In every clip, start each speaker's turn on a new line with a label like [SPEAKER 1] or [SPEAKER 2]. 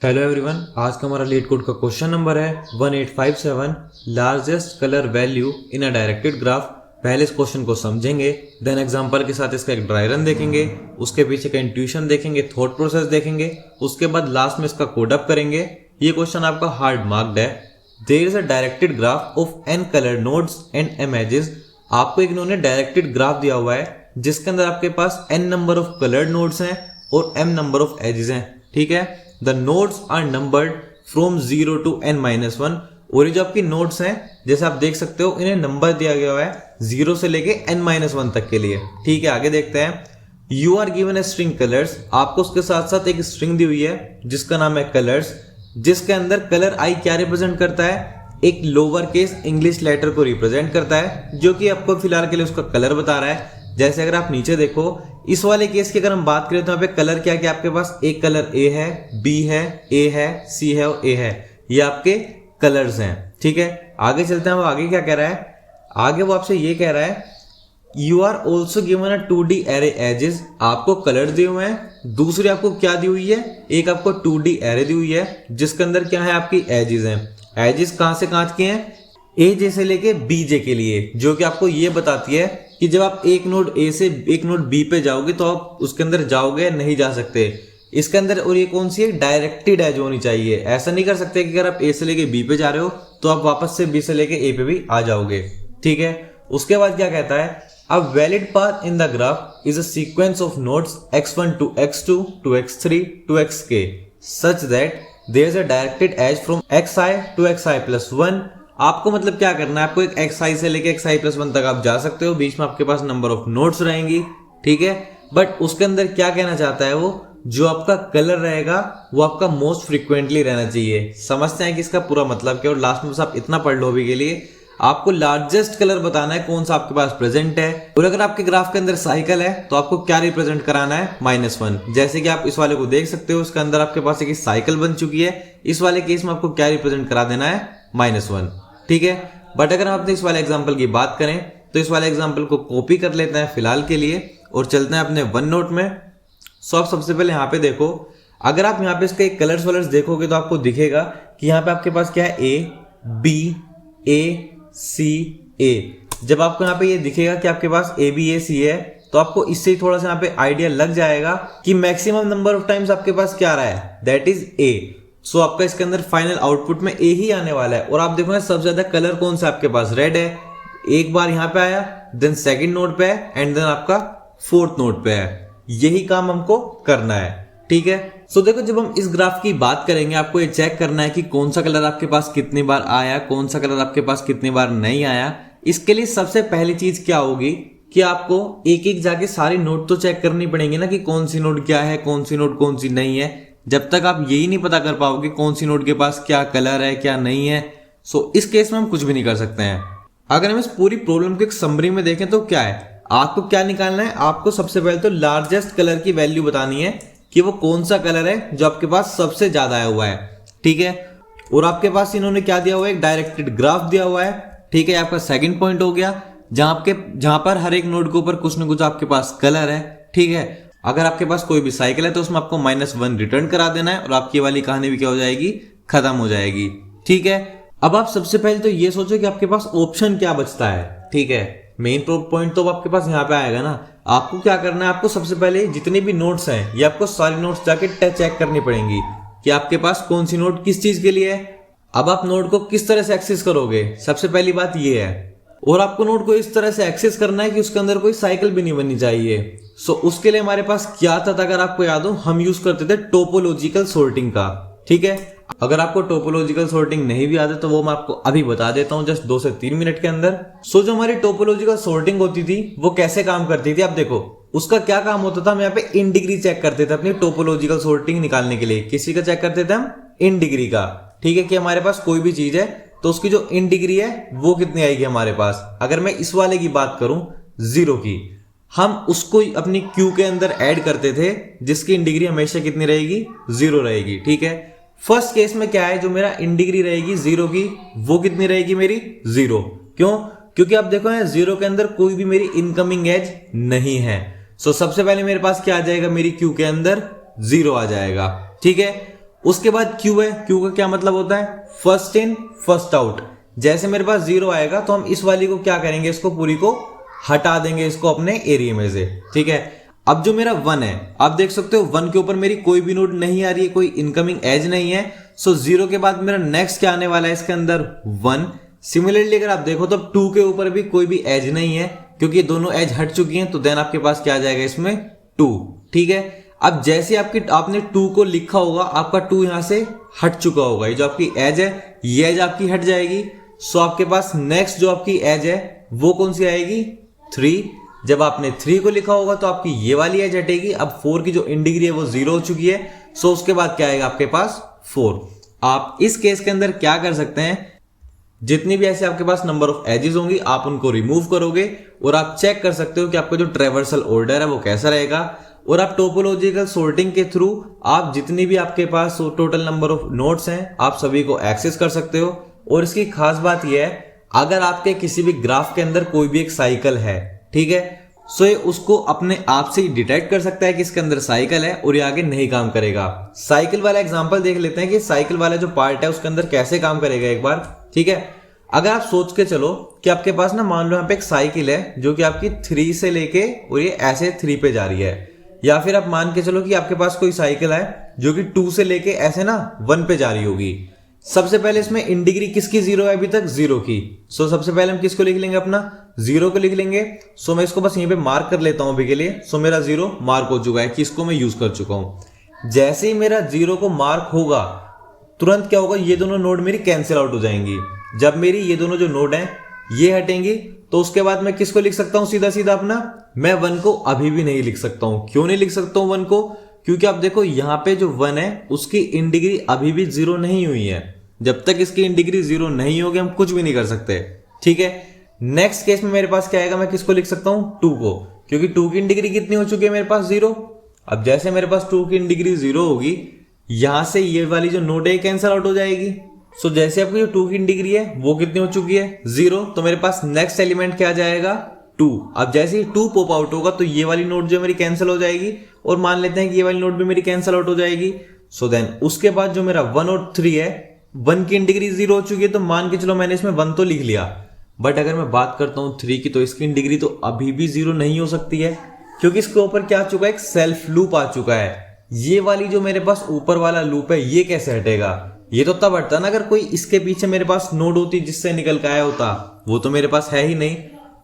[SPEAKER 1] Hello everyone, आज का हमारा लीड कोड का क्वेश्चन नंबर है 1857 largest colour value in a directed graph. पहले इस क्वेश्चन को समझेंगे, देन एग्जांपल के साथ इसका एक ड्राई रन देखेंगे, उसके पीछे का इंट्यूशन देखेंगे, थॉट प्रोसेस देखेंगे, उसके बाद लास्ट में इसका कोड अप करेंगे। ये क्वेश्चन आपका हार्ड मार्क्ड है। There is a directed graph of n colour nodes and edges. आपको एक इन्होंने डायरेक्टेड ग्राफ दिया हुआ है जिसके अंदर आपके पास n number of coloured nodes हैं और m नंबर ऑफ एजेस हैं। ठीक है, the nodes are numbered from 0 to n-1। और ये जो आपकी नोड्स हैं, जैसे आप देख सकते हो, इन्हें नंबर दिया गया है 0 से लेके n-1 तक के लिए। ठीक है, आगे देखते हैं। You are given a string colours. आपको उसके साथ साथ एक स्ट्रिंग दी हुई है जिसका नाम है कलर्स, जिसके अंदर कलर आई क्या रिप्रेजेंट करता है? एक लोअर केस इंग्लिश लेटर को रिप्रेजेंट करता है, जो कि आपको फिलहाल के लिए उसका कलर बता रहा है। जैसे अगर आप नीचे देखो, इस वाले केस की अगर हम बात करें तो यहाँ पे कलर क्या है? आपके पास एक कलर ए है, बी है, ए है, सी है और ए है। ये आपके कलर्स हैं। ठीक है, आगे चलते हैं। वो आगे क्या कह रहा है? आगे वो आपसे ये कह रहा है, you are also given a 2D array edges. आपको कलर दिए हुए हैं। दूसरी आपको क्या दी हुई है? एक आपको 2D एरे दी हुई है जिसके अंदर क्या है? आपकी एजेस हैं। एजेस कहां से कहां की हैं? ए जे से लेके बी जे के लिए, जो कि आपको ये बताती है कि जब आप एक नोड ए से एक नोड बी पे जाओगे तो आप उसके अंदर जाओगे, नहीं जा सकते इसके अंदर। और ये कौन सी है? डायरेक्टेड एज होनी चाहिए। ऐसा नहीं कर सकते कि अगर आप ए से लेके बी पे जा रहे हो तो आप वापस से बी से लेके ए पे भी आ जाओगे। ठीक है, उसके बाद क्या कहता है? A valid path in the graph is a sequence of nodes x1 to x2 to x3 to xk such that there is a directed edge from xi to xi plus 1। आपको मतलब क्या करना है? आपको एक xi से लेके xi+1 तक आप जा सकते हो। बीच में आपके पास नंबर ऑफ नोड्स रहेंगी। ठीक है, बट उसके अंदर क्या कहना चाहता है वो? जो आपका कलर रहेगा वो आपका मोस्ट फ्रीक्वेंटली रहना चाहिए। समझते हैं कि इसका पूरा मतलब क्या? और लास्ट में बस आप इतना पढ़ लो अभी के लिए। आपको लार्जेस्ट कलर बताना है कौन सा आपके पास प्रेजेंट है। और अगर आपके ग्राफ के अंदर साइकिल है तो आपको क्या रिप्रेजेंट कराना है? -1। जैसे कि आप इस वाले को देख सकते हो, इसके अंदर आपके पास एक साइकिल बन चुकी है। इस वाले केस में आपको क्या रिप्रेजेंट करा देना है? -1। ठीक है, बट अगर हम अपने इस वाले एग्जाम्पल की बात करें तो इस वाले एग्जाम्पल को कॉपी कर लेते हैं फिलहाल के लिए और चलते हैं अपने वन नोट में। सो आप सबसे पहले यहाँ पे देखो, अगर आप यहाँ पे इसके कलर्स वलर्स देखोगे तो आपको दिखेगा कि यहाँ पे आपके पास क्या है? ए बी ए सी ए। जब आपको यहाँ पे ये दिखेगा कि आपके पास ए बी ए सी है तो आपको इससे थोड़ा सा यहाँ पे आइडिया लग जाएगा कि मैक्सिमम नंबर ऑफ टाइम्स आपके पास क्या आ रहा है? That is a. सो आपका इसके अंदर फाइनल आउटपुट में ए ही आने वाला है। और आप देखो ना, सबसे ज्यादा कलर कौन सा आपके पास? रेड है। एक बार यहाँ पे आया, देन सेकंड नोड पे है एंड देन आपका फोर्थ नोड पे है। यही काम हमको करना है। ठीक है, सो देखो, जब हम इस ग्राफ की बात करेंगे आपको ये चेक करना है कि कौन सा कलर आपके पास कितनी बार आया, कौन सा कलर आपके पास कितनी बार नहीं आया। इसके लिए सबसे पहली चीज क्या होगी कि आपको एक एक जाके सारी नोट तो चेक करनी पड़ेंगी ना, कि कौन सी नोट क्या है, कौन सी नोट कौन सी नहीं है। जब तक आप यही नहीं पता कर पाओगे कौन सी नोट के पास क्या कलर है क्या नहीं है, सो इस केस में हम कुछ भी नहीं कर सकते हैं। अगर हम इस पूरी प्रॉब्लम को एक समरी में देखें तो क्या है? आपको क्या निकालना है? आपको सबसे पहले तो लार्जेस्ट कलर की वैल्यू बतानी है कि वो कौन सा कलर है जो आपके पास सबसे ज्यादा आया हुआ है। ठीक है, और आपके पास इन्होंने क्या दिया हुआ है? एक डायरेक्टेड ग्राफ दिया हुआ है। ठीक है, आपका सेकंड पॉइंट हो गया, जहां पर हर एक नोड के ऊपर कुछ ना कुछ आपके पास कलर है। ठीक है, अगर आपके पास कोई भी साइकिल है तो उसमें आपको -1 रिटर्न करा देना है और आपकी वाली कहानी भी क्या हो जाएगी? खत्म हो जाएगी। ठीक है, अब आप सबसे पहले तो ये सोचो कि आपके पास ऑप्शन क्या बचता है। ठीक है, मेन पॉइंट तो आपके पास यहाँ पे आएगा ना। आपको क्या करना है? आपको सबसे पहले जितने भी नोट्स हैं ये आपको सारी नोट्स जाके चेक करनी पड़ेंगी कि आपके पास कौन सी नोट किस चीज के लिए है। अब आप नोट को किस तरह से एक्सेस करोगे, सबसे पहली बात ये है। और आपको नोट को इस तरह से एक्सेस करना है कि उसके अंदर कोई साइकिल भी नहीं बननी चाहिए। सो उसके लिए हमारे पास क्या था? अगर आपको याद हो, हम यूज करते थे टोपोलॉजिकल सॉर्टिंग का। ठीक है, अगर आपको टोपोलॉजिकल सॉर्टिंग नहीं भी आता तो वो मैं आपको अभी बता देता हूँ, जस्ट 2 से 3 मिनट के अंदर। सो जो हमारी टोपोलॉजिकल सॉर्टिंग होती थी वो कैसे काम करती थी? आप देखो, उसका क्या काम होता था? हम यहाँ पे इन डिग्री चेक करते थे अपनी टोपोलॉजिकल सॉर्टिंग निकालने के लिए। किसी का चेक करते थे हम? इन डिग्री का। ठीक है, कि हमारे पास कोई भी चीज है तो उसकी जो इन डिग्री है वो कितनी आएगी हमारे पास। अगर मैं इस वाले की बात करूं 0 की, हम उसको अपनी क्यू के अंदर ऐड करते थे जिसकी इन डिग्री हमेशा कितनी रहेगी? 0 रहेगी। ठीक है, फर्स्ट केस में क्या है? जो मेरा इन डिग्री रहेगी 0 की वो कितनी रहेगी? मेरी 0। क्यों? क्योंकि आप देखो है 0 के अंदर कोई भी मेरी इनकमिंग एज नहीं है। सो सबसे पहले मेरे पास क्या आ जाएगा? मेरी क्यू के अंदर 0 आ जाएगा। ठीक है, उसके बाद क्यू है, क्यू का क्या मतलब होता है, फर्स्ट इन फर्स्ट आउट। जैसे मेरे पास 0 आएगा तो हम इस वाली को क्या करेंगे, इसको पूरी को हटा देंगे इसको अपने एरिया में से, ठीक है। अब जो मेरा 1 है, आप देख सकते हो 1 के ऊपर मेरी कोई भी नोड नहीं आ रही है, कोई इनकमिंग एज नहीं है। सो 0 के बाद मेरा नेक्स्ट क्या आने वाला है इसके अंदर, 1। सिमिलरली अगर आप देखो तो 2 के ऊपर भी कोई भी एज नहीं है, क्योंकि ये दोनों एज हट चुकी हैं, तो देन आपके पास क्या आ जाएगा इसमें 2, ठीक है। अब जैसे आपने 2 को लिखा होगा, आपका 2 यहां से हट चुका होगा, ये जो आपकी एज है ये एज आपकी हट जाएगी। सो आपके पास नेक्स्ट जो आपकी एज है वो कौन सी आएगी, 3। जब आपने 3 को लिखा होगा तो आपकी ये वाली एज हटेगी। अब 4 की जो इन डिग्री है वो 0 हो चुकी है। सो उसके बाद क्या आएगा आपके पास 4। आप इस केस के अंदर क्या कर सकते हैं, जितनी भी ऐसे आपके पास नंबर ऑफ एजेस होंगी आप उनको रिमूव करोगे और आप चेक कर सकते हो कि आपका जो ट्रेवर्सल ऑर्डर है वो कैसा रहेगा। और आप टोपोलॉजिकल सॉर्टिंग के थ्रू आप जितनी भी आपके पास टोटल नंबर ऑफ नोड्स हैं आप सभी को एक्सेस कर सकते हो। और इसकी खास बात यह है, अगर आपके किसी भी ग्राफ के अंदर कोई भी एक साइकिल है, ठीक है, सो ये उसको अपने आप से ही डिटेक्ट कर सकता है कि इसके अंदर साइकिल है और ये आगे नहीं काम करेगा। साइकिल वाला एग्जांपल देख लेते हैं कि साइकिल वाला जो पार्ट है उसके अंदर कैसे काम करेगा एक बार, ठीक है। अगर आप सोच के चलो कि आपके पास ना, मान लो यहाँ पे एक साइकिल है जो कि आपकी 3 से लेके और ये ऐसे 3 पे जा रही है, या फिर आप मान के चलो कि आपके पास कोई साइकिल है जो कि 2 से लेके ऐसे ना 1 पे जा रही होगी। सबसे पहले इसमें इन डिग्री किसकी 0 है, अभी तक 0 की। सो सबसे पहले हम किसको लिख लेंगे, अपना 0 को लिख लेंगे। सो मैं इसको बस यहीं पे मार्क कर लेता हूं अभी के लिए। सो मेरा 0 मार्क हो चुका है कि इसको मैं यूज कर चुका हूं। जैसे ही मेरा 0 को मार्क होगा तुरंत क्या होगा, ये दोनों नोड मेरी कैंसिल आउट हो जाएंगी। जब मेरी ये दोनों जो नोड हैं ये हटेंगी तो उसके बाद मैं किसको लिख सकता हूं, सीधा सीधा अपना, मैं 1 को अभी भी नहीं लिख सकता हूं। क्यों नहीं लिख सकता हूं 1 को, क्योंकि आप देखो यहां पे जो 1 है उसकी इन डिग्री अभी भी 0 नहीं हुई है। जब तक इसकी इन डिग्री 0 नहीं होगी हम कुछ भी नहीं कर सकते, ठीक है। नेक्स्ट केस में मेरे पास क्या आएगा, मैं किसको लिख सकता हूं, 2 को, क्योंकि 2 की इन डिग्री कितनी हो चुकी है मेरे पास, 0। अब जैसे मेरे पास 2 की इन डिग्री 0 होगी, यहां से ये वाली जो नोड है कैंसिल आउट हो जाएगी। सो जैसे आपकी जो 2 की इन डिग्री है वो कितनी हो चुकी है, 0, तो मेरे पास नेक्स्ट एलिमेंट क्या आ जाएगा, 2। अब जैसे ही 2 पॉप आउट होगा तो ये वाली नोड जो मेरी कैंसिल हो जाएगी, और मान लेते हैं कि ये वाली नोड भी मेरी कैंसिल आउट हो जाएगी। सो देन उसके बाद जो मेरा 1 और 3 है, 1 की इन डिग्री 0 हो चुकी है, तो मान के चलो मैंने इसमें 1 तो लिख लिया, बट अगर मैं बात करता हूं 3 की तो इसकी इन डिग्री तो अभी भी 0 नहीं हो सकती है, क्योंकि इसके ऊपर क्या आ चुका है, एक सेल्फ लूप आ चुका है। ये वाली जो मेरे पास ऊपर वाला लूप है ये कैसे हटेगा, ये तो तब हटता ना अगर कोई इसके पीछे मेरे पास नोड होती जिससे निकल के आया होता, वो तो मेरे पास है ही नहीं।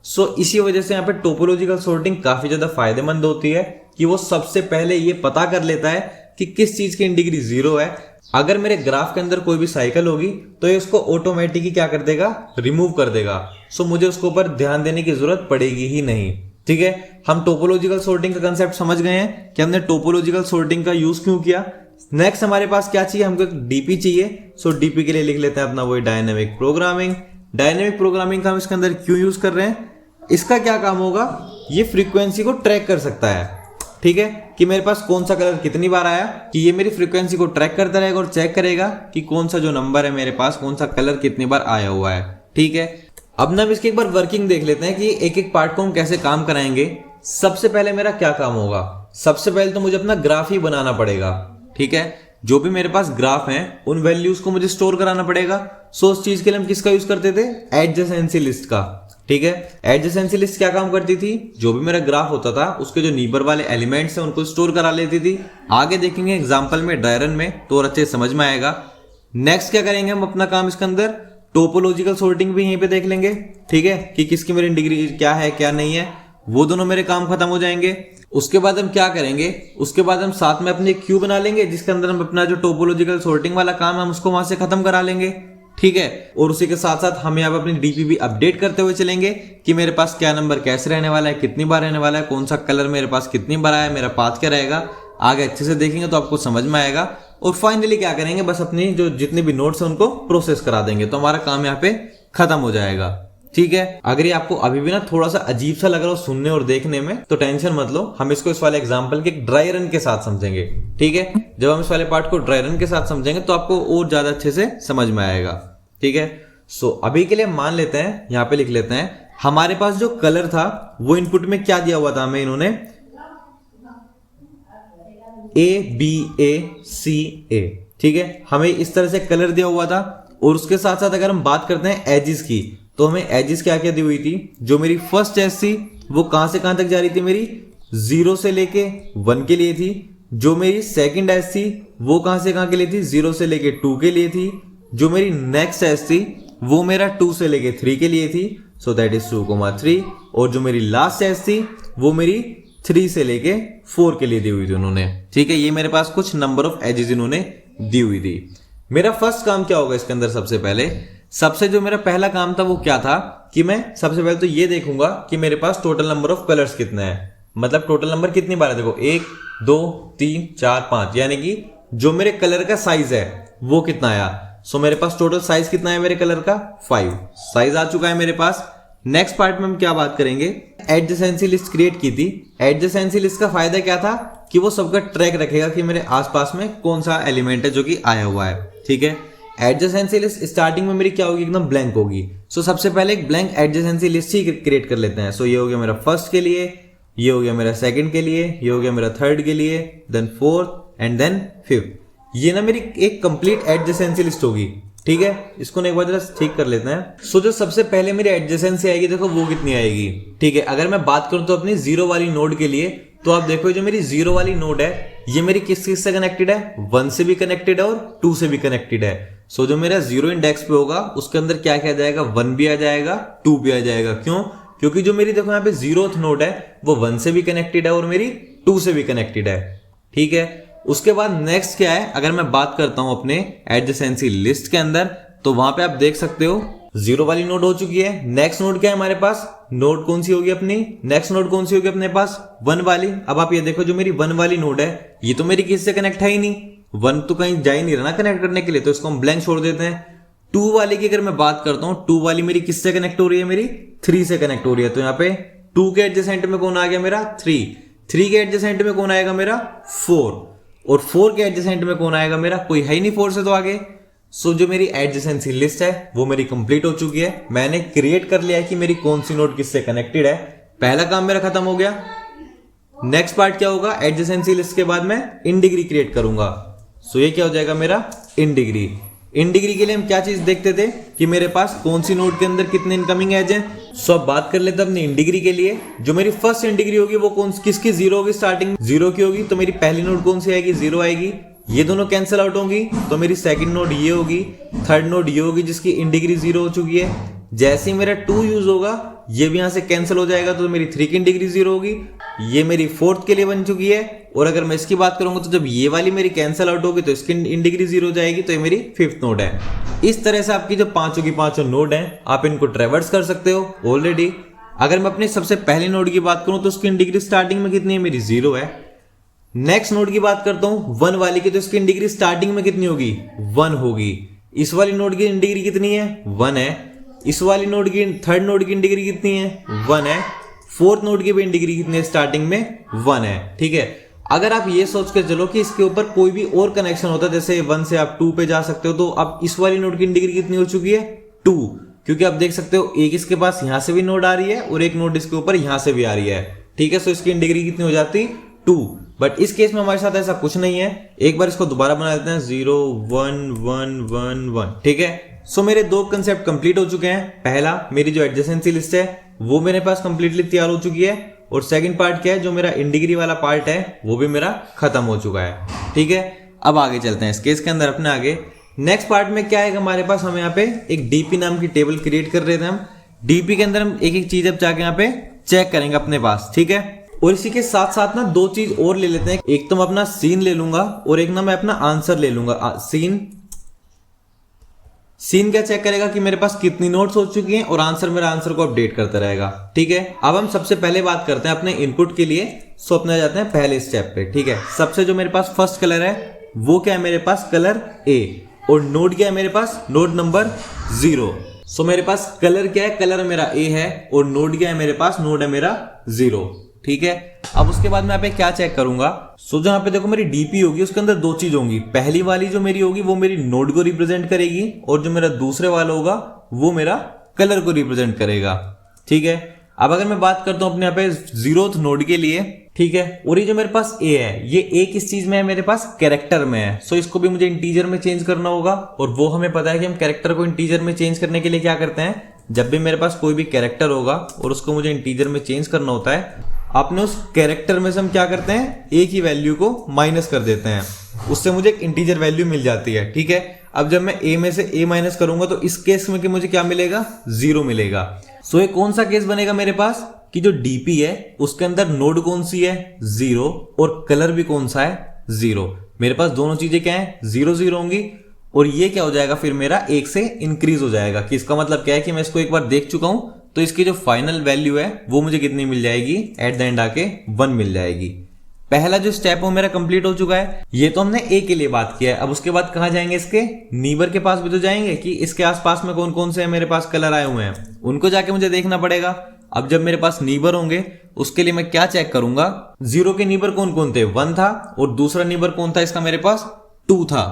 [SPEAKER 1] सो इसी वजह से यहाँ पे टोपोलॉजिकल सॉर्टिंग काफी ज्यादा फायदेमंद होती है कि वो सबसे पहले ये पता कर लेता है कि किस चीज की इन डिग्री 0 है। अगर मेरे ग्राफ के अंदर कोई भी साइकिल होगी तो ये उसको ऑटोमेटिकली क्या कर देगा, रिमूव कर देगा। सो मुझे उसके ऊपर ध्यान देने की जरूरत पड़ेगी ही नहीं, ठीक है। हम टोपोलॉजिकल सॉर्टिंग का कंसेप्ट समझ गए हैं कि हमने टोपोलॉजिकल सॉर्टिंग का यूज क्यों किया। नेक्स्ट हमारे पास क्या चाहिए, हमको एक डीपी चाहिए। सो डीपी के लिए लिख लेते हैं अपना वही डायनेमिक प्रोग्रामिंग। डायनेमिक प्रोग्रामिंग का हम इसके अंदर क्यों यूज कर रहे हैं, इसका क्या काम होगा, ये फ्रीक्वेंसी को ट्रैक कर सकता है, ठीक है, कि मेरे पास कौन सा कलर कितनी बार आया, कि ये मेरी फ्रीक्वेंसी को ट्रैक करता रहेगा और चेक करेगा कि कौन सा जो नंबर है मेरे पास, कौन सा कलर कितनी बार आया हुआ है, ठीक है। अब ना इसकी एक बार वर्किंग देख लेते हैं कि एक एक पार्ट को हम कैसे काम कराएंगे। सबसे पहले मेरा क्या काम होगा, सबसे पहले तो मुझे अपना ग्राफ ही बनाना पड़ेगा, ठीक है। जो भी मेरे पास ग्राफ हैं उन वैल्यूज को मुझे स्टोर कराना पड़ेगा। सो उस चीज के लिए हम किसका यूज करते थे, एडजेसेंसी लिस्ट का, ठीक है। एडजेसेंसी लिस्ट क्या काम करती थी, जो भी मेरा ग्राफ होता था उसके जो नीबर वाले एलिमेंट्स हैं उनको स्टोर करा लेती थी। आगे देखेंगे एग्जांपल में ड्रायरन में तो और अच्छे समझ में आएगा। नेक्स्ट क्या करेंगे हम अपना काम इसके अंदर, टोपोलॉजिकल सॉर्टिंग भी यहीं पे देख लेंगे, ठीक है, कि किसकी मेरी डिग्री क्या है क्या नहीं है, वो दोनों मेरे काम खत्म हो जाएंगे। उसके बाद हम क्या करेंगे, उसके बाद हम साथ में अपनी क्यू बना लेंगे जिसके अंदर हम अपना जो टोपोलॉजिकल सॉर्टिंग वाला काम है हम उसको वहां से खत्म करा लेंगे, ठीक है। और उसी के साथ साथ हम यहाँ पे अपनी डीपी भी अपडेट करते हुए चलेंगे कि मेरे पास क्या नंबर कैसे रहने वाला है, कितनी बार रहने वाला है, कौन सा कलर मेरे पास कितनी बार आया, मेरा पाथ क्या रहेगा। आगे अच्छे से देखेंगे तो आपको समझ में आएगा। और फाइनली क्या करेंगे, बस अपनी जो जितने भी नोट्स हैं उनको प्रोसेस करा देंगे तो हमारा काम यहाँ पे खत्म हो जाएगा, ठीक है। अगर ये आपको अभी भी ना थोड़ा सा अजीब सा लग रहा हो सुनने और देखने में तो टेंशन मत लो, हम इसको इस वाले एग्जांपल के ड्राई रन के साथ समझेंगे, ठीक है। जब हम इस वाले पार्ट को ड्राई रन के साथ समझेंगे तो आपको और ज्यादा अच्छे से समझ में आएगा, ठीक है। सो अभी के लिए मान लेते हैं, यहाँ पे लिख लेते हैं, हमारे पास जो कलर था वो इनपुट में क्या दिया हुआ था हमें, इन्होंने A B A C A, ठीक है, हमें इस तरह से कलर दिया हुआ था। और उसके साथ साथ अगर हम बात करते हैं एजिस की, तो हमें एजिस क्या क्या दी हुई थी। जो मेरी फर्स्ट एज थी वो कहां से कहां तक जा रही थी, मेरी 0 से लेके 1 के लिए थी। जो मेरी सेकंड एज थी वो कहां से कहां के लिए थी, 0 से लेके 2 के लिए थी। जो मेरी नेक्स्ट एज थी वो मेरा 2 से लेके 3 के लिए थी, सो दैट इज 2,3। और जो मेरी लास्ट एज थी वो मेरी 3 से लेके 4 के लिए दी हुई थी उन्होंने। ठीक है, ये मेरे पास कुछ नंबर ऑफ एजेस इन्होंने दी हुई थी। मेरा फर्स्ट काम क्या होगा इसके अंदर, सबसे जो मेरा पहला काम था वो क्या था कि मैं सबसे पहले तो ये देखूंगा कि मेरे पास टोटल नंबर ऑफ कलर्स कितने हैं। मतलब टोटल नंबर कितनी बार है, देखो 1 2 3 4 5, यानी कि जो मेरे कलर का साइज है वो कितना आया। सो मेरे पास टोटल साइज कितना है मेरे कलर का, 5 साइज आ चुका है मेरे पास। नेक्स्ट पार्ट में हम क्या बात करेंगे, एडजेसेंसी लिस्ट क्रिएट की थी। एडजेसेंसी लिस्ट का फायदा क्या था कि वो सबका ट्रैक रखेगा कि मेरे आसपास में कौन सा एलिमेंट है जो कि आया हुआ है। ठीक है, एडजेसेंसी लिस्ट स्टार्टिंग में मेरी क्या होगी, एकदम ब्लैंक होगी। सो सबसे पहले एक ब्लैंक एडजेसेंसी लिस्ट ही क्रिएट कर लेते हैं। सो ये हो गया मेरा फर्स्ट के लिए, ये हो गया मेरा सेकंड के लिए, ये हो गया मेरा थर्ड के लिए, then fourth and then fifth. ये ना मेरी एक कंप्लीट एडजेसेंसी लिस्ट होगी। ठीक है, इसको ना एक बार जरा ठीक कर लेते हैं। सो जो सबसे पहले मेरी एडजेसेंसी आएगी, देखो वो कितनी आएगी। ठीक है, अगर मैं बात करूं तो अपनी 0 वाली नोड के लिए, तो आप देखो जो मेरी 0 वाली नोड है ये मेरी किस से कनेक्टेड है, 1 से भी कनेक्टेड है और 2 से भी कनेक्टेड है। सो जो मेरा 0 इंडेक्स पे होगा उसके अंदर क्या क्या आ जाएगा, 1 भी आ जाएगा, 2 भी आ जाएगा। क्यों, क्योंकि जो मेरी देखो यहाँ पे 0th नोड है वो 1 से भी कनेक्टेड है और मेरी 2 से भी कनेक्टेड है। ठीक है, उसके बाद नेक्स्ट क्या है, अगर मैं बात करता हूं अपने एडजेसेंसी लिस्ट के अंदर, तो वहां पे आप देख सकते हो 0 वाली नोड हो चुकी है। नेक्स्ट नोड क्या है हमारे पास, नोड कौन सी होगी अपनी, नेक्स्ट नोड कौन सी होगी अपने पास, 1 वाली। अब आप ये देखो जो मेरी 1 वाली नोड है ये तो मेरी किससे कनेक्ट है ही नहीं, 1 तो कहीं जा ही नहीं रहा ना कनेक्ट करने के लिए, तो इसको हम ब्लैंक छोड़ देते हैं। 2 वाली की अगर मैं बात करता हूं, 2 वाली मेरी किससे कनेक्ट हो रही है, मेरी 3 से कनेक्ट हो रही है। तो यहाँ पे 2 के एडजेसेंट में कौन आ गया मेरा, 3 के एडजेसेंट में कौन आएगा मेरा, 4, और 4 के एडजेसेंट में कौन आएगा मेरा, कोई है ही नहीं 4 से तो आगे। सो जो मेरी एडजेसेंसी लिस्ट है वो मेरी कंप्लीट हो चुकी है। मैंने क्रिएट कर लिया है कि मेरी कौन सी नोड किससे कनेक्टेड है। पहला काम मेरा खत्म हो गया। नेक्स्ट पार्ट क्या होगा, एडजेसेंसी लिस्ट के बाद मैं इन डिग्री क्रिएट करूंगा। सो ये क्या हो जाएगा मेरा इन डिग्री। इन डिग्री के लिए हम क्या चीज देखते थे कि मेरे पास कौन सी नोड के अंदर कितने इनकमिंग एज हैं। सो अब बात कर लेते हैं अपनी इन डिग्री के लिए। जो मेरी फर्स्ट इन डिग्री होगी वो कौन किसकी, 0 होगी, स्टार्टिंग 0 की होगी। तो मेरी पहली नोड कौन सी आएगी, 0 आएगी। ये दोनों कैंसिल आउट होंगी तो मेरी सेकंड नोड ये होगी, थर्ड नोड ये होगी जिसकी इन डिग्री 0 हो चुकी है। जैसे ही मेरा 2 यूज होगा ये भी यहां से कैंसिल हो जाएगा, तो मेरी 3 की इन डिग्री 0 होगी। ये मेरी 4th के लिए बन चुकी है। और अगर मैं इसकी बात करूंगा तो जब ये वाली मेरी कैंसिल आउट होगी तो इसकी इन डिग्री 0 हो जाएगी, तो ये मेरी 5th नोड है। इस तरह से आपकी जो पांचों की पांचों नोड हैं आप इनको ट्रेवर्स कर सकते हो ऑलरेडी। अगर मैं अपनी सबसे पहली नोड की बात करूं तो उसकी इन डिग्री स्टार्टिंग में कितनी है, मेरी 0 है। नेक्स्ट नोड की बात करता हूं 1 वाली की, तो इसकी इन डिग्री स्टार्टिंग में कितनी होगी, 1 होगी। इस वाली नोड की इन डिग्री कितनी है, 1 है। इस वाली नोड की थर्ड नोड की इन डिग्री कितनी है, 1 है। 4th नोड की भी इन डिग्री कितनी है, स्टार्टिंग में 1 है। ठीक है, अगर आप ये सोच के चलो कि इसके ऊपर कोई भी और कनेक्शन होता है, जैसे 1 से आप 2 पे जा सकते हो, तो अब इस वाली नोड की इन डिग्री कितनी हो चुकी है, 2। क्योंकि आप देख सकते हो एक इसके पास यहां से भी नोड आ रही है और एक नोड इसके ऊपर यहां से भी आ रही है। ठीक है, सो इसकी इन डिग्री कितनी हो जाती, 2। बट इस केस में हमारे साथ ऐसा कुछ नहीं है। एक बार इसको दोबारा बना देते हैं, 0 1 1 1 1। ठीक है, सो मेरे 2 कंसेप्ट कंप्लीट हो चुके हैं। पहला, मेरी जो एडजेसेंसी लिस्ट है वो मेरे पास कंप्लीटली तैयार हो चुकी है। और सेकंड पार्ट क्या है, जो मेरा इन डिग्री वाला पार्ट है वो भी मेरा खत्म हो चुका है। ठीक है, अब आगे चलते हैं इस केस के अंदर अपने आगे। नेक्स्ट पार्ट में क्या है हमारे पास, हम यहाँ पे एक डीपी नाम की टेबल क्रिएट कर रहे थे। हम डीपी के अंदर हम एक एक चीज अब जाके यहाँ पे चेक करेंगे अपने पास। ठीक है, और इसी के साथ साथ ना 2 चीज और ले लेते हैं। एक तो मैं अपना सीन ले लूंगा और एक ना मैं अपना आंसर ले लूंगा। सीन क्या चेक करेगा कि मेरे पास कितनी नोट्स हो चुकी हैं, और आंसर मेरा आंसर को अपडेट करता रहेगा। ठीक है, अब हम सबसे पहले बात करते हैं अपने इनपुट के लिए। सो अपने जाते हैं पहले स्टेप पे। ठीक है, सबसे जो मेरे पास फर्स्ट कलर है वो क्या है, मेरे पास कलर ए। और नोड क्या है मेरे पास, नोड नंबर 0। सो मेरे पास कलर क्या है, कलर मेरा ए है। और नोड क्या है मेरे पास, नोड है मेरा 0। ठीक है, अब उसके बाद मैं यहाँ पे क्या चेक करूंगा। सो जो यहाँ पे देखो मेरी डीपी होगी उसके अंदर 2 चीज होंगी। पहली वाली जो मेरी होगी वो मेरी नोड को रिप्रेजेंट करेगी, और जो मेरा दूसरे वाला होगा वो मेरा कलर को रिप्रेजेंट करेगा। ठीक है, अब अगर मैं बात करता हूं अपने यहाँ पे 0th नोड के लिए, ठीक है। और ये जो मेरे पास ए है, ये ए किस चीज में है, मेरे पास कैरेक्टर में है। सो इसको भी मुझे इंटीजर में चेंज करना होगा, और वो हमें पता है कि हम कैरेक्टर को इंटीजर में चेंज करने के लिए क्या करते हैं, जब भी मेरे पास कोई भी कैरेक्टर होगा और उसको मुझे इंटीजर में चेंज करना होता है, आपने उस कैरेक्टर में से हम क्या करते हैं, ए की वैल्यू को माइनस कर देते हैं, उससे मुझे एक इंटीजर वैल्यू मिल जाती है। ठीक है, अब जब मैं ए में से ए माइनस करूंगा तो इस केस में कि मुझे क्या मिलेगा, 0 मिलेगा। सो ये कौन सा केस बनेगा मेरे पास कि जो डीपी है उसके अंदर नोड कौन सी है, 0, और कलर भी कौन सा है, 0। मेरे पास दोनों चीजें क्या है, 0 0 होंगी, और ये क्या हो जाएगा फिर मेरा 1 से इंक्रीज हो जाएगा। कि इसका मतलब क्या है कि मैं इसको एक बार देख चुका हूं, तो इसकी जो फाइनल वैल्यू है वो मुझे कितनी मिल जाएगी, एट द एंड आके 1 मिल जाएगी। पहला जो स्टेप वो मेरा कंप्लीट हो चुका है। ये तो हमने ए के लिए बात किया है। अब उसके बाद कहां जाएंगे, इसके नीबर के पास भी तो जाएंगे कि इसके आसपास में कौन कौन से मेरे पास कलर आए हुए हैं, उनको जाके मुझे देखना पड़ेगा। अब जब मेरे पास नीबर होंगे उसके लिए मैं क्या चेक करूंगा, 0 के नीबर कौन कौन थे, 1 था, और दूसरा नीबर कौन था इसका, मेरे पास 2 था।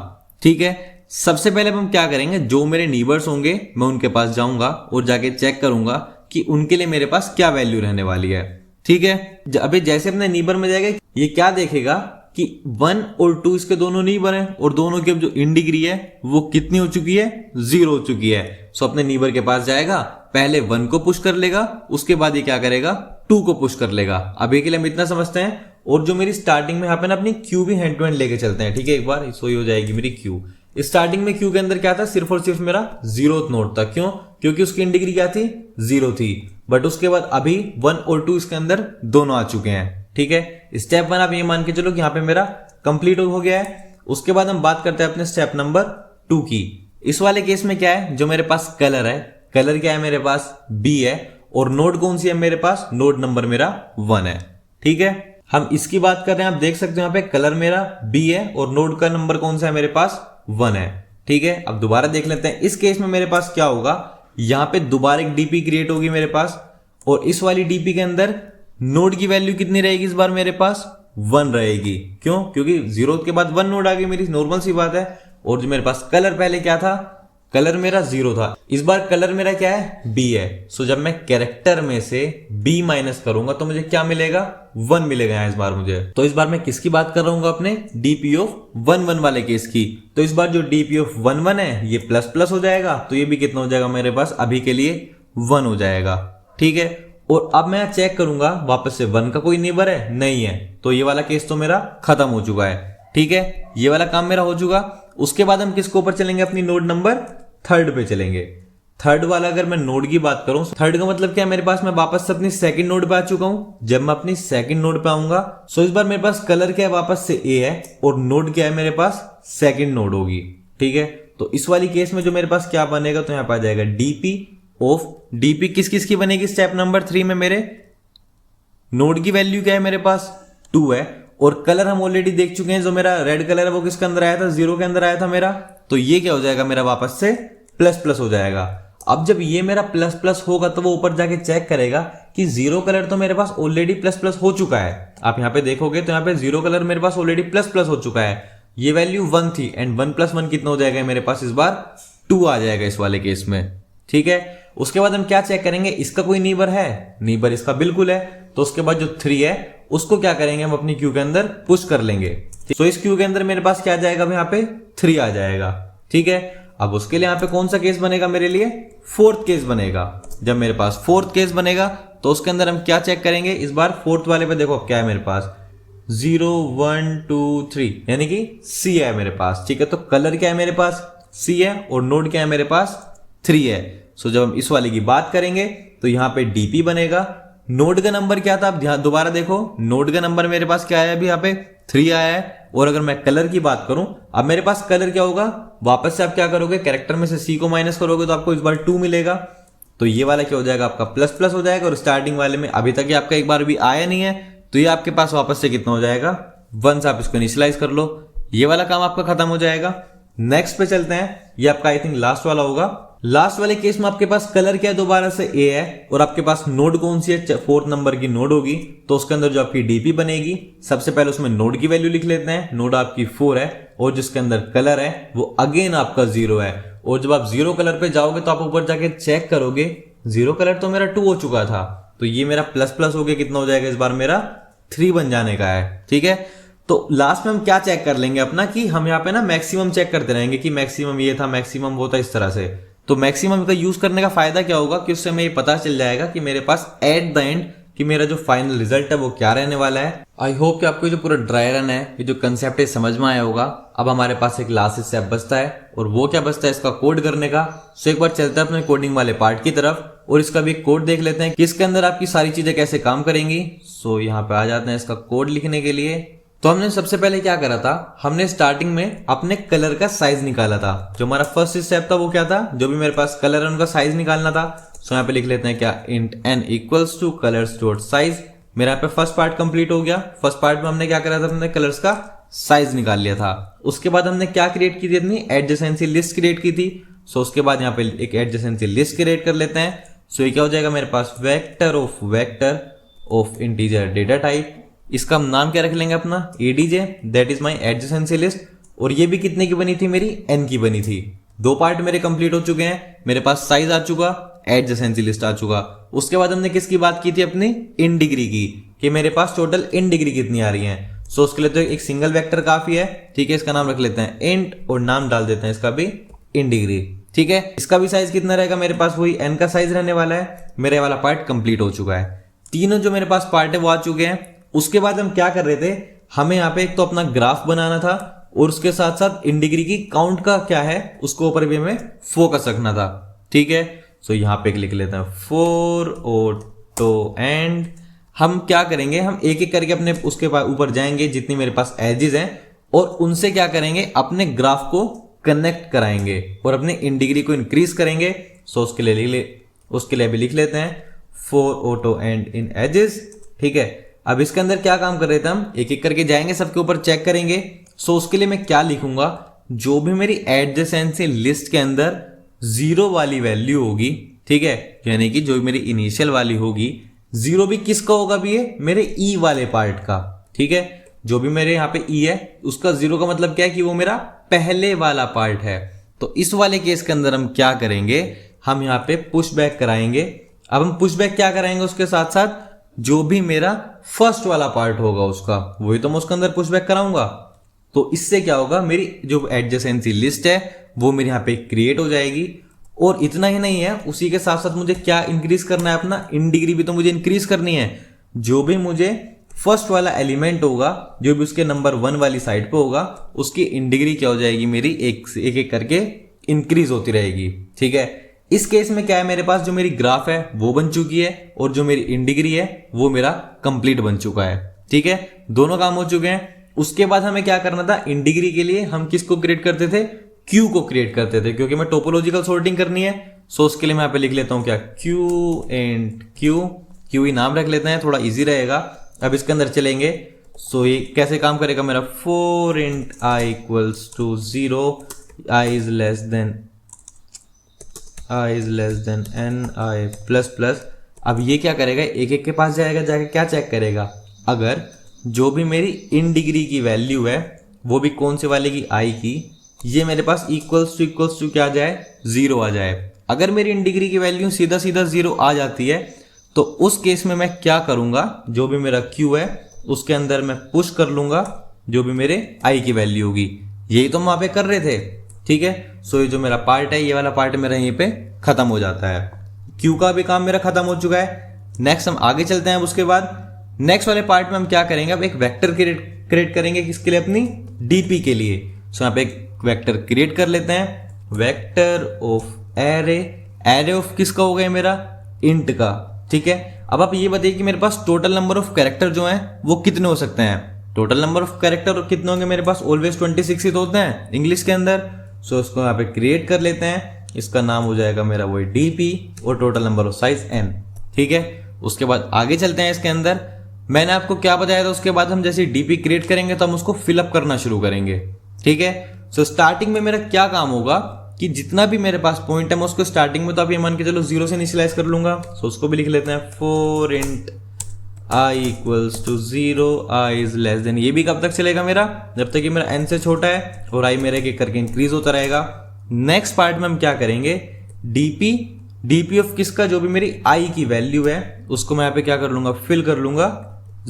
[SPEAKER 1] ठीक है, सबसे पहले हम क्या करेंगे, जो मेरे नीबर्स होंगे मैं उनके पास जाऊंगा और जाके चेक करूंगा कि उनके लिए मेरे पास क्या वैल्यू रहने वाली है। ठीक है, अभी जैसे अपने नीबर में जाएगा, ये क्या देखेगा कि 1 और 2 इसके दोनों नीबर हैं, और दोनों की अब जो इन डिग्री है वो कितनी हो चुकी है, 0 हो चुकी है। सो अपने नीबर के पास जाएगा, पहले 1 को पुश कर लेगा, उसके बाद ये क्या करेगा, 2 को पुश कर लेगा। अभी के लिए हम इतना समझते हैं। और जो मेरी स्टार्टिंग में यहाँ पे ना अपनी क्यू भी हैंड टू हैंड लेके चलते हैं। ठीक है, एक बार सो ही हो जाएगी मेरी क्यू। स्टार्टिंग में क्यू के अंदर क्या था, सिर्फ और सिर्फ मेरा 0th नोड था। क्यों, क्योंकि उसकी इन डिग्री क्या थी, 0 थी। बट उसके बाद अभी 1 और 2 इसके अंदर दोनों आ चुके हैं। ठीक है, स्टेप 1 आप ये मान के चलो कि यहाँ पे मेरा कंप्लीट हो गया है। उसके बाद हम बात करते हैं अपने स्टेप नंबर 2 की। इस वाले केस में क्या है, जो मेरे पास कलर है, कलर क्या है मेरे पास, बी है, और नोड कौन सी है मेरे पास, नोड नंबर मेरा 1 है। ठीक है, हम इसकी बात कर रहे हैं, आप देख सकते हो यहाँ पे कलर मेरा बी है और नोड का नंबर कौन सा है मेरे पास, 1 है। ठीक है, अब दोबारा देख लेते हैं। इस केस में मेरे पास क्या होगा, यहां पे दोबारा एक डीपी क्रिएट होगी मेरे पास, और इस वाली डीपी के अंदर नोड की वैल्यू कितनी रहेगी, इस बार मेरे पास 1 रहेगी। क्यों, क्योंकि 0 के बाद 1 नोड आ गई मेरी, नॉर्मल सी बात है। और जो मेरे पास कलर पहले क्या था, कलर मेरा 0 था, इस बार कलर मेरा क्या है, बी है। सो जब मैं कैरेक्टर में से बी माइनस करूंगा तो मुझे क्या मिलेगा, 1 मिलेगा इस बार मुझे। तो इस बार मैं किसकी बात कर रहा हूँ, अपने डीपी ऑफ 1 1 वाले केस की। तो इस बार जो डीपी ऑफ 1 1 है ये प्लस प्लस हो जाएगा, तो ये भी कितना हो जाएगा मेरे पास, अभी के लिए 1 हो जाएगा। ठीक है, और अब मैं चेक करूंगा वापस से 1 का कोई नेबर है, नहीं है, तो ये वाला केस तो मेरा खत्म हो चुका है। ठीक है, ये वाला काम मेरा हो चुका। उसके बाद हम किसके ऊपर चलेंगे, अपनी नोड नंबर 3 पे चलेंगे। 3 वाला अगर मैं नोड की बात करूं, 3 का मतलब क्या है, मेरे पास मैं वापस से अपनी सेकंड नोड पे आ चुका हूं। जब मैं अपनी सेकंड नोड पे आऊंगा, सो इस बार मेरे पास कलर क्या है, वापस से ए है, और नोड क्या है मेरे पास, सेकंड नोड होगी। ठीक है, तो इस वाली केस में जो मेरे पास क्या बनेगा, तो यहां पर आ जाएगा डीपी ऑफ, डीपी किस किस की बनेगी, स्टेप नंबर 3 में मेरे नोड की वैल्यू क्या है मेरे पास, 2 है, और कलर हम ऑलरेडी देख चुके हैं, जो मेरा रेड कलर है वो किसके अंदर आया था, 0 के अंदर आया था मेरा। तो ये क्या हो जाएगा मेरा, वापस से प्लस प्लस हो जाएगा। अब जब ये मेरा प्लस प्लस होगा तो वो ऊपर जाके चेक करेगा कि 0 कलर तो मेरे पास ऑलरेडी प्लस प्लस हो चुका है। आप यहाँ पे देखोगे तो यहाँ पे 0 कलर मेरे पास ऑलरेडी प्लस प्लस हो चुका है। ये वैल्यू 1 थी, एंड 1 + 1 कितना हो जाएगा मेरे पास, इस बार 2 आ जाएगा इस वाले केस में। ठीक है, उसके बाद हम क्या चेक करेंगे, इसका कोई नीबर है, नीबर इसका बिल्कुल है, तो उसके बाद जो 3 है उसको क्या करेंगे, हम अपनी क्यू के अंदर पुश कर लेंगे। तो इस क्यू के अंदर मेरे पास क्या आ जाएगा, यहाँ पे 3 आ जाएगा। ठीक है, अब उसके लिए यहाँ पे कौन सा केस बनेगा मेरे लिए, 4th केस बनेगा। जब मेरे पास 4th केस बनेगा तो उसके अंदर हम क्या चेक करेंगे, इस बार 4th वाले पे देखो क्या है मेरे पास, 0 1 2 3, यानी कि सी है मेरे पास। ठीक है, तो कलर क्या है मेरे पास, सी है, और नोड क्या है मेरे पास, 3 है। सो जब हम इस वाले की बात करेंगे तो यहाँ पे डीपी बनेगा। नोड का नंबर क्या था, आप ध्यान दोबारा देखो, नोड का नंबर मेरे पास क्या है, अभी यहाँ पे 3 आया है। और अगर मैं कलर की बात करूं, अब मेरे पास कलर क्या होगा, वापस से आप क्या करोगे, कैरेक्टर में से सी को माइनस करोगे तो आपको इस बार 2 मिलेगा। तो ये वाला क्या हो जाएगा, आपका प्लस प्लस हो जाएगा। और स्टार्टिंग वाले में अभी तक ये आपका एक बार भी आया नहीं है, तो ये आपके पास वापस से कितना हो जाएगा, 1 से आप इसको इनिशियलाइज कर लो। ये वाला काम आपका खत्म हो जाएगा। नेक्स्ट पे चलते हैं, ये आपका आई थिंक लास्ट वाला होगा। लास्ट वाले केस में आपके पास कलर क्या है, दोबारा से ए है, और आपके पास नोड कौन सी है, 4th नंबर की नोड होगी। तो उसके अंदर जो आपकी डीपी बनेगी, सबसे पहले उसमें नोड की वैल्यू लिख लेते हैं। नोड आपकी 4 है, और जिसके अंदर कलर है वो अगेन आपका 0 है। और जब आप 0 कलर पे जाओगे तो आप ऊपर जाके चेक करोगे, 0 कलर तो मेरा 2 हो चुका था, तो ये मेरा प्लस प्लस हो गया, कितना हो जाएगा इस बार मेरा, 3 बन जाने का है। ठीक है, तो लास्ट में हम क्या चेक कर लेंगे अपना कि हम यहाँ पे ना मैक्सिमम चेक करते रहेंगे कि मैक्सिमम ये था, मैक्सिमम वो था, इस तरह से। तो मैक्सिमम का यूज करने का फायदा क्या होगा कि उससे हमें ये पता चल जाएगा कि मेरे पास एट द एंड कि मेरा जो फाइनल रिजल्ट है वो क्या रहने वाला है। आई होप कि आपको जो पूरा ड्राई रन है, ये जो कंसेप्ट है, समझ में आया होगा। अब हमारे पास एक लास्ट स्टेप बचता है, और वो क्या बचता है इसका कोड करने का। सो एक बार चलते हैं अपने कोडिंग वाले पार्ट की तरफ और इसका भी एक कोड देख लेते हैं कि इसके अंदर आपकी सारी चीजें कैसे काम करेंगी। सो यहाँ पे आ जाते हैं इसका कोड लिखने के लिए। तो हमने सबसे पहले क्या करा था, हमने स्टार्टिंग में अपने कलर का साइज निकाला था। जो हमारा फर्स्ट स्टेप था वो क्या था, जो भी मेरे पास कलर है उनका साइज निकालना था। सो यहाँ पे लिख लेते हैं क्या, int n equals two colours dot size. मेरा यहाँ पे फर्स्ट पार्ट कंप्लीट हो गया। फर्स्ट पार्ट में हमने क्या करा था, हमने कलर्स का साइज निकाल लिया था। उसके बाद हमने क्या क्रिएट की थी, अपनी एडजेसेंसी लिस्ट क्रिएट की थी। सो उसके बाद यहाँ पे एक एडजेसेंसी लिस्ट क्रिएट कर लेते हैं। सो ये क्या हो जाएगा मेरे पास, vector of integer data type. इसका हम नाम क्या रख लेंगे अपना, adj, that is my adjacency list. और ये भी कितने की बनी थी, मेरी n की बनी थी। 2 पार्ट मेरे कंप्लीट हो चुके हैं, मेरे पास साइज आ चुका, एडजेसेंसी लिस्ट आ चुका। उसके बाद हमने किसकी बात की थी, अपनी इन डिग्री की, कि मेरे पास टोटल इन डिग्री कितनी आ रही है। सो उसके लिए तो एक सिंगल वेक्टर काफी है। ठीक है, इसका नाम रख लेते हैं इंट और नाम डाल देते हैं इसका भी इन डिग्री। ठीक है, इसका भी साइज कितना रहेगा, मेरे पास वही n का साइज रहने वाला है। मेरे वाला पार्ट कंप्लीट हो चुका है। तीनों जो मेरे पास पार्ट है वो आ चुके हैं। उसके बाद हम क्या कर रहे थे, हमें यहाँ पे एक तो अपना ग्राफ बनाना था और उसके साथ साथ इन डिग्री की काउंट का क्या है उसको ऊपर भी हमें फोकस रखना था। ठीक है, सो यहाँ पे लिख लेते हैं फॉर ऑटो एंड। हम क्या करेंगे, हम एक एक करके अपने उसके ऊपर जाएंगे जितनी मेरे पास एजेस हैं, और उनसे क्या करेंगे, अपने ग्राफ को कनेक्ट कराएंगे और अपने इन डिग्री को इंक्रीज करेंगे। सो उसके लिए भी लिख लेते हैं for auto and in edges. ठीक है, अब इसके अंदर क्या काम कर रहे थे, हम एक एक करके जाएंगे, सबके ऊपर चेक करेंगे। सो उसके लिए मैं क्या लिखूंगा, जो भी मेरी एडजेसेंसी लिस्ट के अंदर 0 वाली वैल्यू होगी, ठीक है, यानी कि जो मेरी इनिशियल वाली होगी, 0 भी किसका होगा भी, ये मेरे ई वाले पार्ट का। ठीक है, जो भी मेरे यहाँ पे ई है उसका 0 का मतलब क्या है कि वो मेरा पहले वाला पार्ट है। तो इस वाले केस के अंदर हम क्या करेंगे, हम यहाँ पे पुश बैक कराएंगे। अब हम पुश बैक क्या कराएंगे, उसके साथ साथ जो भी मेरा फर्स्ट वाला पार्ट होगा उसका, वही तो मैं उसके अंदर पुश बैक कराऊंगा। तो इससे क्या होगा, मेरी जो एडजेसेंसी लिस्ट है वो मेरे यहाँ पे क्रिएट हो जाएगी। और इतना ही नहीं है, उसी के साथ साथ मुझे क्या इंक्रीज करना है, अपना इन डिग्री भी तो मुझे इंक्रीज करनी है। जो भी मुझे फर्स्ट वाला एलिमेंट होगा, जो भी उसके नंबर 1 वाली साइड पे होगा, उसकी इन डिग्री क्या हो जाएगी, मेरी एक एक करके इंक्रीज होती रहेगी। ठीक है, इस केस में क्या है, मेरे पास जो मेरी ग्राफ है वो बन चुकी है और जो मेरी इन डिग्री है वो मेरा कंप्लीट बन चुका है। ठीक है, दोनों काम हो चुके हैं। उसके बाद हमें क्या करना था, इन डिग्री के लिए हम किसको क्रिएट करते थे, क्यू को क्रिएट करते थे, क्योंकि मैं टोपोलॉजिकल सॉर्टिंग करनी है। सो उसके लिए मैं यहाँ पे लिख लेता हूँ क्या, क्यू एंड क्यू ही नाम रख लेते हैं, थोड़ा इजी रहेगा। अब इसके अंदर चलेंगे। सो ये कैसे काम करेगा मेरा, for int I equals to 0, I is less than N I plus plus. अब ये क्या करेगा, एक एक के पास जाएगा, जाके क्या चेक करेगा, अगर जो भी मेरी इन डिग्री की वैल्यू है वो भी कौन से वाले की, आई की, ये मेरे पास इक्वल्स टू क्या आ जाए, 0 आ जाए। अगर मेरी इन डिग्री की वैल्यू सीधा 0 आ जाती है तो उस केस में मैं क्या करूंगा, जो भी मेरा क्यू है उसके अंदर मैं पुश कर लूंगा जो भी मेरे आई की वैल्यू होगी। यही तो हम वहां पे कर रहे थे। ठीक है, सो ये जो मेरा पार्ट है, ये वाला पार्ट मेरा यहीं पे खत्म हो जाता है। क्यू का भी काम मेरा खत्म हो चुका है। नेक्स्ट हम आगे चलते हैं। उसके बाद नेक्स्ट वाले पार्ट में हम क्या करेंगे, अब एक वेक्टर क्रिएट करेंगे, किसके लिए, अपनी डीपी के लिए। सो यहाँ पे एक वेक्टर क्रिएट कर लेते हैं, वेक्टर ऑफ एरे ऑफ किसका हो गया, मेरा इंट का। ठीक है, अब आप ये बताइए कि मेरे पास टोटल नंबर ऑफ कैरेक्टर जो हैं वो कितने हो सकते हैं। टोटल नंबर ऑफ कैरेक्टर कितने होंगे, मेरे पास ऑलवेज 26 ही तो होते हैं इंग्लिश के अंदर। सो इसको यहाँ पे क्रिएट कर लेते हैं, इसका नाम हो जाएगा मेरा वही डीपी और total number of size n। ठीक है, उसके बाद आगे चलते हैं। इसके अंदर मैंने आपको क्या बताया था, उसके बाद हम जैसे डीपी क्रिएट करेंगे तो हम उसको फिलअप करना शुरू करेंगे। ठीक है, सो स्टार्टिंग में मेरा क्या काम होगा कि जितना भी मेरे पास पॉइंट है मैं उसको स्टार्टिंग में तो आप ये मान के चलो 0 से इनिशियलाइज कर लूंगा। सो उसको भी लिख लेते हैं, for int I equals to 0, I is less than. ये भी कब तक चलेगा मेरा, जब तक कि मेरा n से छोटा है और आई मेरा एक करके इंक्रीज होता रहेगा। नेक्स्ट पार्ट में हम क्या करेंगे, डीपी ऑफ किसका, जो भी मेरी आई की वैल्यू है उसको मैं यहाँ पे क्या कर लूंगा, फिल कर लूंगा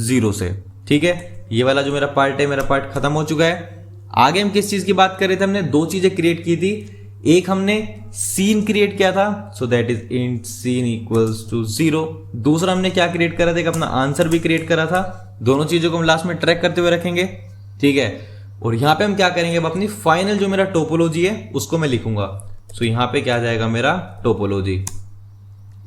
[SPEAKER 1] 0 से। ठीक है, ये वाला जो मेरा पार्ट है, मेरा पार्ट खत्म हो चुका है। आगे हम किस चीज की बात कर रहे थे, हमने दो चीजें क्रिएट की थी। एक हमने सीन क्रिएट किया था, so that is int seen equals to 0। दूसरा हमने क्या क्रिएट करा था, एक अपना आंसर भी क्रिएट करा था। दोनों चीजों को हम लास्ट में ट्रैक करते हुए रखेंगे। ठीक है, और यहां पे हम क्या करेंगे, अब अपनी फाइनल जो मेरा टोपोलॉजी है उसको मैं लिखूंगा। सो यहां पे क्या जाएगा मेरा टोपोलॉजी।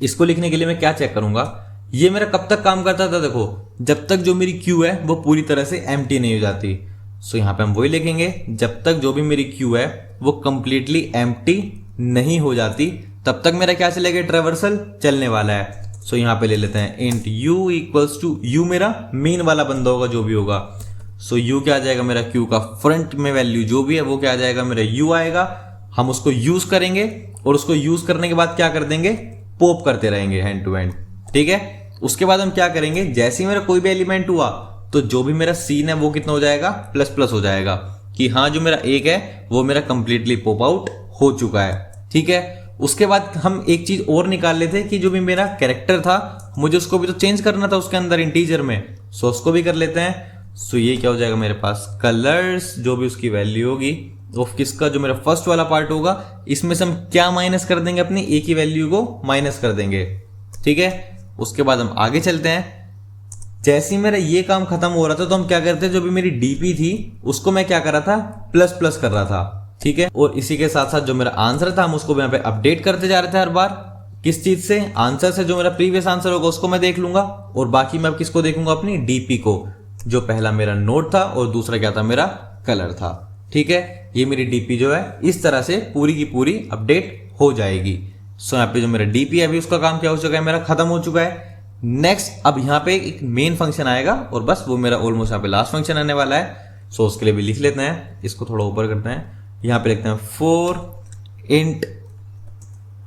[SPEAKER 1] इसको लिखने के लिए मैं क्या चेक करूंगा, ये मेरा कब तक काम करता था, देखो जब तक जो मेरी क्यू है वो पूरी तरह से एम्प्टी नहीं हो जाती। सो यहां पे हम वही लिखेंगे, जब तक जो भी मेरी क्यू है वो कंप्लीटली एम्प्टी नहीं हो जाती तब तक मेरा क्या चलेगा, ट्रेवर्सल चलने वाला है। सो यहां पे ले लेते हैं int u equals to, u मेरा मेन वाला बंदा होगा जो भी होगा। सो u क्या आ जाएगा मेरा, क्यू का फ्रंट में वैल्यू जो भी है वो क्या आ जाएगा मेरा u आएगा। हम उसको यूज करेंगे और उसको यूज करने के बाद क्या कर देंगे, पॉप करते रहेंगे हैंड टू हैंड। ठीक है, उसके बाद हम क्या करेंगे, जैसे ही मेरा कोई भी एलिमेंट हुआ तो जो भी मेरा सीन है वो कितना हो जाएगा, प्लस प्लस हो जाएगा कि हाँ जो मेरा एक है वो मेरा कंप्लीटली पॉप आउट हो चुका है। ठीक है, उसके बाद हम एक चीज और निकाल लेते हैं कि जो भी मेरा कैरेक्टर था मुझे उसको भी तो चेंज करना था उसके अंदर इंटीजर में। सो उसको भी कर लेते हैं। सो ये क्या हो जाएगा मेरे पास, कलर्स जो भी उसकी वैल्यू होगी ऑफ किसका, जो मेरा फर्स्ट वाला पार्ट होगा, इसमें से हम क्या माइनस कर देंगे, अपनी ए की वैल्यू को माइनस कर देंगे। ठीक है, उसके बाद हम आगे चलते हैं। जैसे ही मेरा ये काम खत्म हो रहा था तो हम क्या करते हैं, जो भी मेरी डीपी थी उसको मैं क्या कर रहा था, प्लस प्लस कर रहा था। ठीक है, और इसी के साथ साथ जो मेरा आंसर था हम उसको भी यहाँ पे अपडेट करते जा रहे थे हर बार। किस चीज से, आंसर से। जो मेरा प्रीवियस आंसर होगा उसको मैं देख लूंगा और बाकी मैं अब किसको देखूंगा, अपनी डीपी को, जो पहला मेरा नोट था और दूसरा क्या था, मेरा कलर था। ठीक है, ये मेरी डीपी जो है इस तरह से पूरी की पूरी अपडेट हो जाएगी। सो यहाँ पे जो मेरा डीपी है अभी उसका काम क्या हो चुका है, मेरा खत्म हो चुका है। नेक्स्ट अब यहाँ पे एक मेन फंक्शन आएगा और बस वो मेरा ऑलमोस्ट यहाँ पे लास्ट फंक्शन आने वाला है। सो उसके लिए भी लिख लेते हैं, इसको थोड़ा ऊपर करते हैं, यहाँ पे लिखते हैं फॉर इंट।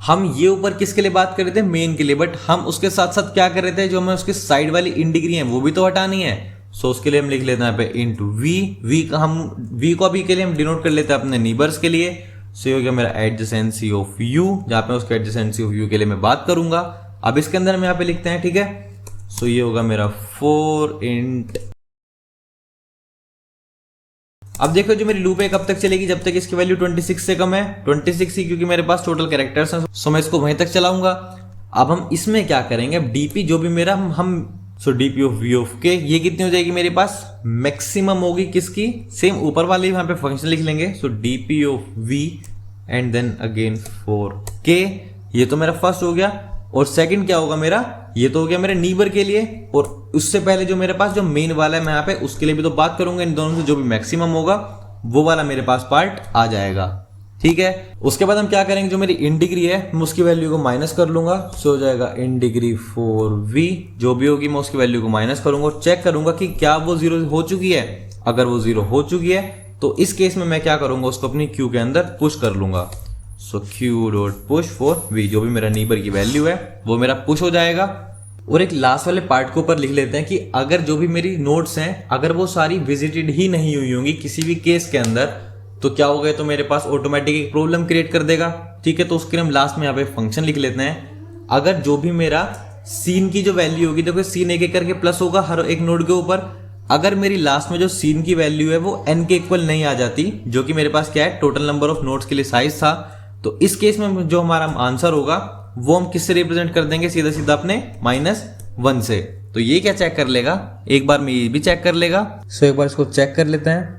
[SPEAKER 1] हम ये ऊपर किसके लिए बात कर रहे थे, मेन के लिए, बट हम उसके साथ साथ क्या कर रहे थे, जो हमें उसके साइड वाली इन डिग्री है वो भी तो हटानी है। सो उसके लिए हम लिख लेते हैं यहाँ पे इंट वी का, हम वी को अभी के लिए हम डिनोट कर लेते हैं अपने नीबर्स के लिए। सो ये हो गया मेरा एडजेसेंसी ऑफ यू, जहां पे उसके एडजेसेंसी ऑफ यू के लिए मैं बात करूंगा। अब इसके अंदर हम यहाँ पे लिखते हैं। ठीक है, सो ये होगा मेरा फॉर इंट। अब देखो जो मेरी लूप है कब तक चलेगी, जब तक इसकी वैल्यू 26 से कम है। 26 ही, क्योंकि मेरे पास टोटल कैरेक्टर्स हैं, सो मैं इसको वहीं तक चलाऊंगा। अब हम इसमें क्या करेंगे, अब डीपी जो भी मेरा सो डीपी ऑफ वी ऑफ के, ये कितनी हो जाएगी मेरे पास, मैक्सिमम होगी किसकी, सेम ऊपर वाले यहाँ पे फंक्शन लिख लेंगे। So DP of v and then again for k, ये तो मेरा फर्स्ट हो गया। और सेकंड क्या होगा मेरा, ये तो हो गया मेरे नीबर के लिए। और उससे पहले जो मेरे पास जो मेन वाला है मैं यहाँ पे उसके लिए भी तो बात करूंगा। इन दोनों से जो भी मैक्सिमम होगा वो वाला मेरे पास पार्ट आ जाएगा। ठीक है, उसके बाद हम क्या करेंगे, जो मेरी इन डिग्री है मैं उसकी वैल्यू को माइनस कर लूंगा। सो हो जाएगा इन डिग्री फॉर वी, जो भी होगी मैं उसकी वैल्यू को माइनस करूंगा और चेक करूंगा कि क्या वो 0 हो चुकी है। अगर वो 0 हो चुकी है तो इस केस में मैं क्या करूंगा, उसको अपनी क्यू के अंदर पुश कर लूंगा। So q dot push for v, जो भी मेरा नीबर की वैल्यू है वो मेरा पुश हो जाएगा। और एक लास्ट वाले पार्ट के ऊपर लिख लेते हैं कि अगर जो भी मेरी नोट्स हैं अगर वो सारी विजिटेड ही नहीं हुई होंगी किसी भी केस के अंदर, तो क्या होगा, तो मेरे पास ऑटोमेटिक एक प्रॉब्लम क्रिएट कर देगा। ठीक है, तो उसके लिए हम लास्ट में यहाँ पे फंक्शन लिख लेते हैं। अगर जो भी मेरा सीन की जो वैल्यू होगी, देखो सीन एक एक करके प्लस होगा हर एक नोड के ऊपर। अगर मेरी लास्ट में जो सीन की वैल्यू है वो n के इक्वल नहीं आ जाती, जो कि मेरे पास क्या है, टोटल नंबर ऑफ नोड्स के लिए साइज था, तो इस केस में जो हमारा आंसर होगा वो हम किससे रिप्रेजेंट कर देंगे, सीधा सीधा अपने -1 से। तो ये क्या चेक कर लेगा, एक बार में ये भी चेक कर लेगा। सो एक बार इसको चेक कर लेते हैं।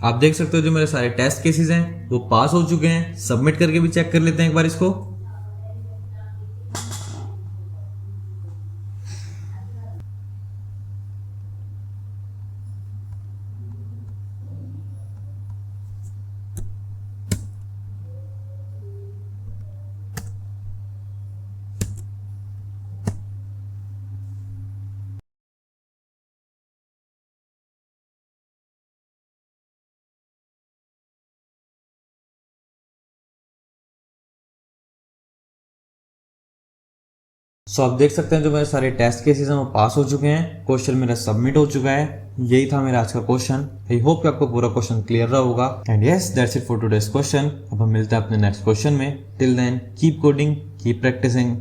[SPEAKER 1] आप देख सकते हो जो मेरे सारे टेस्ट केसेस हैं वो पास हो चुके हैं। सबमिट करके भी चेक कर लेते हैं एक बार इसको। सो आप देख सकते हैं जो मेरे सारे टेस्ट केसेस हैं वो पास हो चुके हैं। क्वेश्चन मेरा सबमिट हो चुका है। यही था मेरा आज का क्वेश्चन। आई होप कि आपको पूरा क्वेश्चन क्लियर रहा होगा। And yes, that's it for today's question. अब हम मिलते हैं अपने नेक्स्ट क्वेश्चन में। Till then keep coding, keep practising.